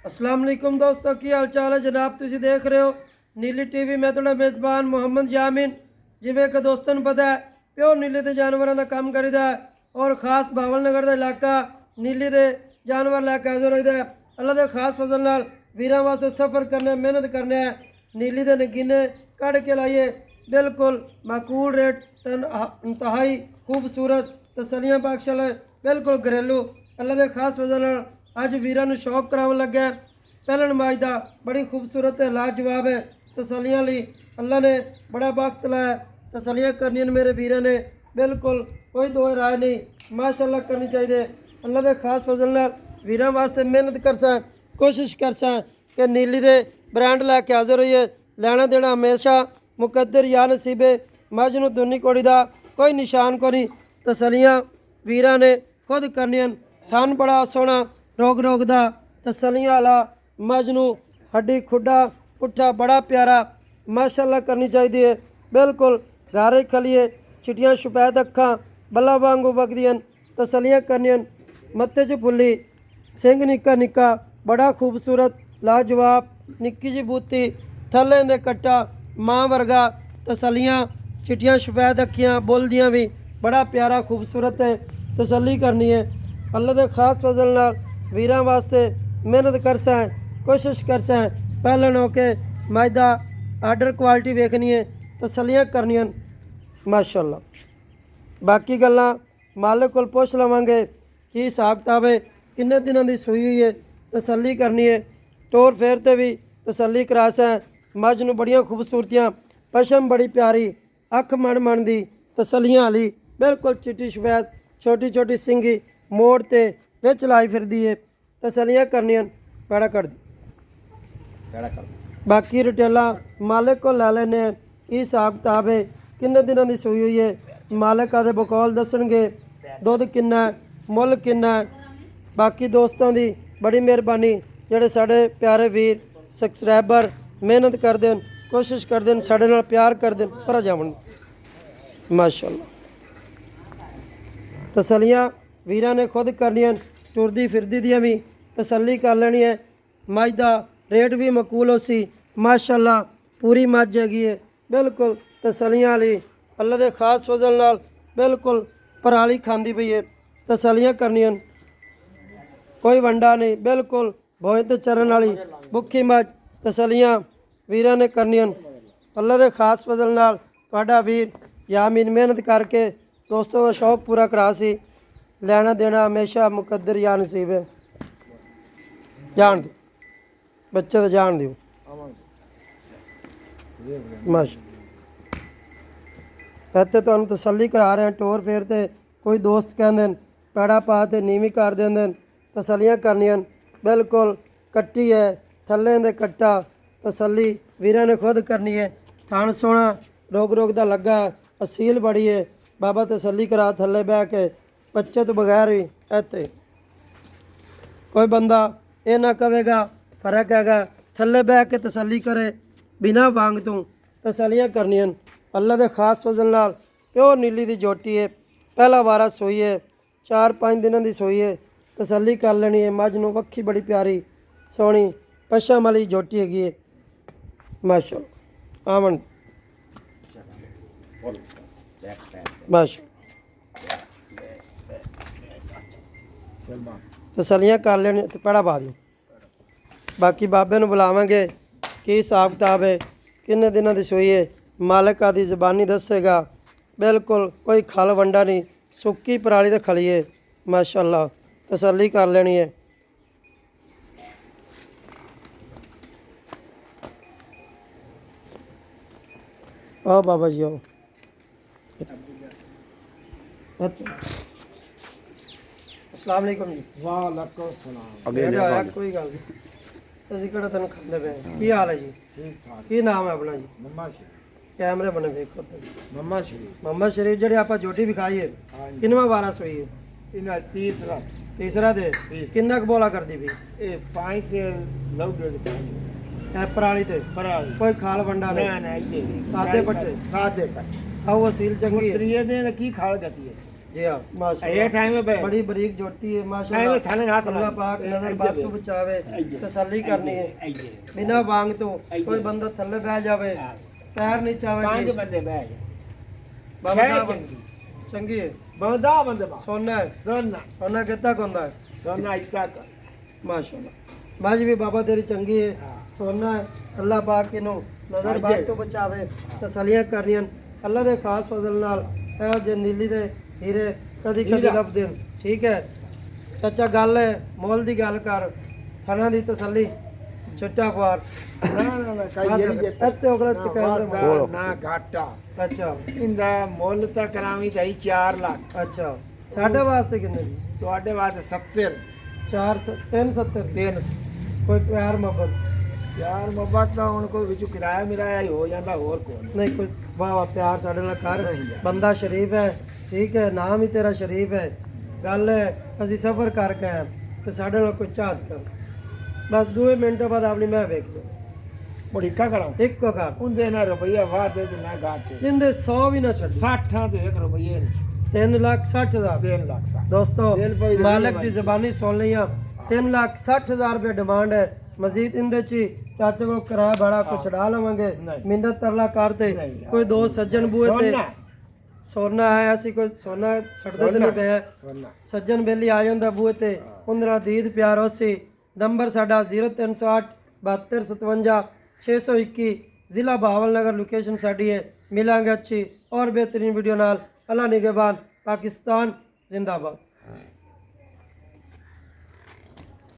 अस्सलाम वालेकुम दोस्तों, की हाल चाल है जनाब। तुम देख रहे हो नीली टीवी। मैं थोड़ा मेज़बान मोहम्मद यामीन। जिमें कि दोस्तों ਨੂੰ पता है प्योर नीली के जानवरों का काम करीदा है और खास भावल नगर का इलाका नीली के जानवर लैके हाजिर होईदा है। अल्लाह के खास फजल नाल वीरां वास्ते सफ़र करने मेहनत करने है। नीली के नगीने कढ़ के लाइए बिल्कुल माकूल रेट इंतहाई खूबसूरत तसलियां पाकशाला बिल्कुल घरेलू। अल्लाह के खास फजल नाल अज वीरां नूं शौक करावन लग्या। पहला नमाज का बड़ी खूबसूरत है, लाजवाब है। तसलियां लई अल्लाह ने बड़ा वक्त लाया। तसलियां करनियां मेरे वीरां ने बिल्कुल कोई दो राय नहीं, माशाअल्लाह करनी चाहिए। अल्लाह के खास फजल नाल वीरां वास्ते मेहनत करसा, कोशिश करसा कि नीली दे ब्रांड लैके हाजिर होइए। लैना देना हमेशा मुकद्दर या नसीबे। मझ नूं दुनी कोड़ी दा कोई निशान को नहीं। तसलियां वीरां ने खुद करनियां। थन बड़ा सोहना रोग रोग दा तसलियां वाला मझ नूं हड्डी खुड्डा पुट्ठा बड़ा प्यारा माशाअल्लाह करनी चाहिए। बिल्कुल गारे खलिए चिटियां सफेद अखां बल्ला वांगू वगदियां। तसलियां करनियां मत्थे च फुल्ली सिंह निक्का निक्का बड़ा खूबसूरत लाजवाब निक्की जी बूती थल्ले दे कट्टा मां वर्गा। तसलियां चिटियां सफेद अखियां बोलदियां भी बड़ा प्यारा खूबसूरत है। तसली करनी है। अल्लाह के खास फजल नाल वीरां वास्ते मेहनत करसा है, कोशिश करसा है। पहले होके मैदा आर्डर क्वालिटी वेखनी है, तसलियां करनियां माशाअल्लाह। बाकी गल्लां मालिक कोल पुछ लवांगे की हिसाब किताब है, किन्ने दिनों की सूई हुई है, तसली करनी है। टोर फेर ते भी तसली करासा है। मझ नूं बड़ियां खूबसूरतियां पशम बड़ी प्यारी अख मन मन दी तसलियां वाली बिल्कुल चिट्टी सफेद छोटी छोटी सिंगी मोड़ ते विच लाई फिरदी है। तसलियां करनियां पैड़ा कर दी। बाकी रिटेला मालिक को लै लैने की हिसाब किताब है, किन्ने दिनों की सूई हुई है। मालिक आदे बकौल दसणगे दुध किन्ना है, मुल किन्ना है। बाकी दोस्तों की बड़ी मेहरबानी जेडे साढ़े प्यारे वीर सबसक्राइबर मेहनत करते हैं, कोशिश करते हैं, साढ़े नाल प्यार करते हैं, पर जावन माशाअल्लाह। तसलियां वीरां ने खुद करनियां। टुरदी फिरदी दियां भी तसली कर लेनी है। मझ का रेट भी मकूल हो सी माशाअल्लाह पूरी मझ हैगी है बिल्कुल तसलियां वाली। अल्लाह के खास फजल नाल बिल्कुल पराली खांदी पई है। तसलियां करनियां कोई वंडा नहीं, बिल्कुल भोए ते चरन वाली भुखी मझ। तसलियां वीरां ने करनियां। अल्लाह के खास फजल नाल तुहाडा वीर यामीन मेहनत करके दोस्तों का शौक पूरा करा सी। लेना देना हमेशा मुकद्दर या नसीब है। जान दो बच्चे तो जान दो माशा। इत्थे तुहानूं तसली करा रहे हैं। टोर फेर ते कोई दोस्त कहंदे पैड़ा पा ते नीवी कर देंदे। तसलियां करनियां बिल्कुल कट्टी है थल्ले दे कट्टा। तसली वीरां ने खुद करनी है। थन सोहना रोग रोग दा लगा असील बड़ी है। बाबा तसली करा थल्ले बह के बच्चे तो बगैर ही। इत्थे कोई बंदा ये ना कहेगा फर्क हैगा, थल्ले बह के तसली करे बिना वांग तो। तसलियां करनियां अल्लाह के खास फजल नाल प्योर नीली की जोटी है। पहला वारा सोई है, 4-5 दिनों की सोई है। तसली कर लेनी है। मझ नूं वक्खी बड़ी प्यारी सोहनी पशम वाली जोटी हैगी है माशाअल्लाह। आवन माशा तसलियां कर लेनी तो पैड़ा पा दिओ। बाकी बाबे नूं बुलावांगे की हिसाब किताब है, किन्ने दिनों की सूई है। मालिक आदि ज़बानी दसेगा। बिल्कुल कोई खल वंडा नहीं, सुक्की पराली तो खली है माशाअल्लाह। तसली कर लेनी है। आओ बाबा जी आओ। अस्सलाम वालेकुम जी। वालेकुम सलाम। आया कोई गल नहीं, ਅਸੀਂ ਕਿਹੜਾ ਤੈਨੂੰ ਖਾਂਦੇ ਪਏ ਹਾਂ। ਕੀ ਹਾਲ ਹੈ ਜੀ? ठीक ठाक। ਕੀ ਨਾਮ ਹੈ ਆਪਣਾ ਜੀ? मम्मा श्री ਕੈਮਰੇ ਬਣੇ ਵੇਖੋ ਤੇ मम्मा श्री ਮੁਹੰਮਦ ਸ਼ਰੀਫ ਜਿਹੜੇ ਆਪਾਂ ਜੋਟੀ ਵਿਖਾਈ ਹੈ ਹਾਂਜੀ। ਕਿੰਨਵਾਂ ਵਾਰਾ ਸੋਈ ਹੈ? इन्हें तीसरा ਤੀਸਰਾ ਦੇ ਕਿੰਨਾ ਕੁ ਬੋਲਾ ਕਰਦੀ ਵੀ ये 5 से लौटे ਐ ਪਰਾਲੀ ਤੇ पराली ਕੋਈ ਖਾਲ ਵੰਡਾ ना ਨਹੀਂ ना ये सादे पट्टे। सादे पट्टे ਸਾਊ ਵਸੀਲ ਚੰਗੀ ਹੈ। त्रिये दिन की खाल गति है जी हाँ ये माशाल्लाह टाइम में बे बड़ी बारीक जोटी है नहीं, माशाल्लाह वो थाने हाथ अल्लाह लगा। पाक नजर ऐसे बात बे। को बचावे ऐसे। तसल्ली करनी है ऐसे बिना वांग तो कोई बंदा थल्ले बह जावे पैर नहीं चावे पांच जी। बंदे बैठ बाबा है दा चंगी। चंगी है बहुदा बंदे बा सोना है सोना सोना कितना कोंदा है सोना इसका माशाल्लाह माज भी बाबा तेरी चंगी है सोना है अल्लाह पाक इनो नजर बात तो बचावे तसलियां करनियां अल्लाह दे खास फजल नाल ए जे नीली दे हीरे कदी कदी हीरा। लभदे न ठीक है चाचा गल है मोल दी गल कर थना दी तसल्ली चिट्टा फार ना ना ना कई ये नहीं ਇੱਥੇ ਉਹ ਗਲਤ ਕੈਮਰੇ ਮਾਰ। ना घाटा ਅੱਛਾ इंदा मुੱਲ ਤਾਂ ਕਰਾਵੀਂ ਤਾਂ 4 ਲੱਖ ਅੱਛਾ ਸਾਡੇ ਵਾਸਤੇ ਕਿੰਨੇ ਜੀ ਤੁਹਾਡੇ ਵਾਸਤੇ 70 4 370 3 ਕੋਈ ਪਿਆਰ ਮੁਹੱਬਤ ਯਾਰ ਮੁਹੱਬਤ ਦਾ ਹੁਣ ਕੋਈ ਵਿੱਚੋਂ ਕਿਰਾਇਆ ਮਿਰਾਇਆ ਹੀ ਹੋ ਜਾਂਦਾ ਹੋਰ ਕੋਈ ਨਹੀਂ ਕੋਈ ਵਾਹ ਵਾਹ ਪਿਆਰ ਸਾਡੇ ਨਾਲ ਕਰ ਬੰਦਾ ਸ਼ਰੀਫ ਹੈ ਠੀਕ ਹੈ ਨਾਮ ਹੀ ਤੇਰਾ ਸ਼ਰੀਫ ਹੈ ਗੱਲ ਹੈ ਅਸੀਂ ਸਫ਼ਰ ਕਰਕੇ ਆਏ ਤੇ ਸਾਡੇ ਨਾਲ ਕੋਈ ਚਾਹਤ ਕਰ ਬਸ 2 ਮਿੰਟਾਂ ਬਾਅਦ ਆਪਣੀ ਮੈਂ ਵੇਖ ਲਓ ਮੁੜੀਕਾ ਕਰਾਂ ਇੱਕੋ ਕਰ ਉਹਦੇ ਨਾਲ ਰੁਪਈਆ ਵਾਦੇ ਤੇ ਨਾ ਘਾਟੇ ਜਿੰਦੇ 100 ਵੀ ਨਾ ਛੱਡ 60 ਤੇ 1 ਰੁਪਈਏ ਨਹੀਂ 3,60,000 3 ਲੱਖ ਸਾ दोस्तों दिल भाई मालिक दिल की जबानी सुन लिया 3,60,000 रुपये डिमांड है मजीद इंदे ची चाचे को किराया भाड़ा को छड़ा लवांगे नहीं। मिन्नत तरला करते नहीं यार। कोई दो सज्जन बुए ते सोना सोना है ऐसी कोई सोना छड़दे तो नहीं पे सोना सज्जन बेली आ ਜਾਂਦਾ ਬੂਏ ਤੇ ਉਹਨਾਂ ਨਾਲ ਦੀਦ ਪਿਆਰ ਹੋਸੀ ਨੰਬਰ ਸਾਡਾ 0308 7257 621 ਜ਼ਿਲ੍ਹਾ ਬਾਵਲਨਗਰ ਲੋਕੇਸ਼ਨ ਸਾਡੀ ਹੈ ਮਿਲਾਂਗੇ ਅੱਛੀ और बेहतरीन वीडियो नाल अल्लाह निगहबान पाकिस्तान जिंदाबाद।